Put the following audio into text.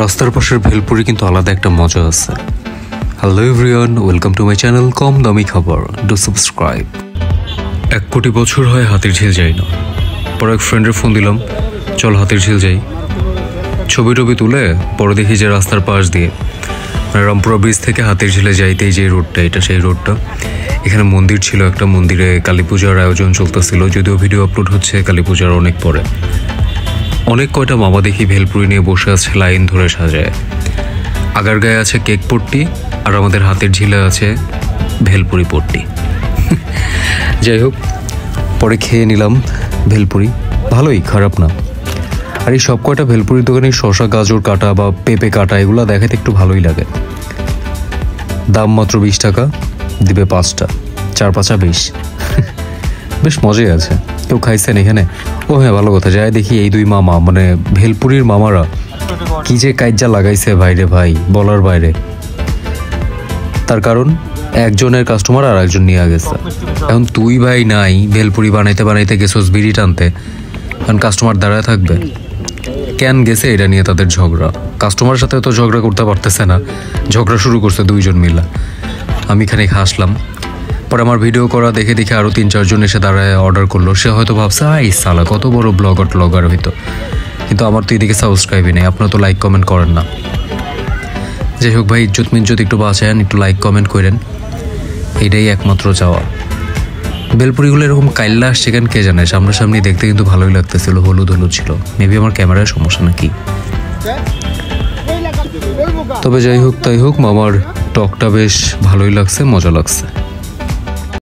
রাস্তার পাশের ভেলপুরি কিন্তু আলাদা একটা মজা আছে। Hello everyone, welcome to my channel কম দামি খাবার। Do subscribe. 1 কোটি বছর হয় হাতির ঝিল যাই না। পরে এক ফ্রেন্ডের ফোন দিলাম, চল হাতির ঝিল যাই। ছবি টবি তুলে পরে দেখি যে রাস্তার পাশ দিয়ে মানে রামপুরা ব্রিজ থেকে হাতির ঝিলে যাইতেই যে রোডটা, এটা সেই রোডটা। এখানে মন্দির ছিল, একটা মন্দিরে কালী পূজার আয়োজন চলতেছিল, যদিও ভিডিও আপলোড হচ্ছে কালী পূজার অনেক পরে। অনেক কয়টা মামা দেখি ভেলপুরি নিয়ে বসে আছে লাইন ধরে সাজায়। আগার গায়ে আছে কেক পট্টি, আর আমাদের হাতের ঝিলে আছে ভেলপুরি পট্টি। যাই হোক, পরে খেয়ে নিলাম ভেলপুরি, ভালোই, খারাপ না। আর এই সব কয়টা ভেলপুরির দোকানে শশা গাজর কাটা বা পেঁপে কাটা এগুলো দেখাতে একটু ভালোই লাগে। দাম মাত্র 20 টাকা, দিবে 5টা, 4-5 20। বেশ মজাই আছে। কেউ খাইছেন এখানে? ও হ্যাঁ, ভালো কথা। যায় দেখি এই দুই মামা, মানে ভেলপুরির মামারা কি যে কাইজা লাগাইছে ভাইরে ভাই, বলার বাইরে। তার কারণ একজনের কাস্টমার আর একজন নিয়ে গেছে। এখন তুই ভাই নাই, ভেলপুরি বানাইতে বানাইতে গেছোস বিড়ি টানতে, কারণ কাস্টমার দাঁড়ায় থাকবে কেন গেছে এটা নিয়ে তাদের ঝগড়া। কাস্টমারের সাথে তো ঝগড়া করতে পারতেছে না, ঝগড়া শুরু করছে দুইজন মিলা। আমি এখানে হাসলাম। পরে আমার ভিডিও করা দেখে দেখে আরও 3-4 জন এসে দাঁড়ায় অর্ডার করলো। সে হয়তো ভাবছে এই সালা কত বড় ব্লগার হইতো, কিন্তু আমার তো এদিকে সাবস্ক্রাইবই নেই, আপনারা তো লাইক কমেন্ট করেন না। যাই হোক ভাই, ইজ্জত মিজ্জত একটু বাঁচায়েন, একটু লাইক কমেন্ট করেন, এটাই একমাত্র চাওয়া। বেলপুরিগুলো এরকম কাইল্লা আসছে কেন কে জানে, সামনাসামনি দেখতে কিন্তু ভালোই লাগতেছিল, হলুদ হলুদ ছিল। মেবি আমার ক্যামেরার সমস্যা নাকি। তবে যাই হোক তাই হোক, মামার টকটা বেশ ভালোই লাগছে, মজা লাগছে।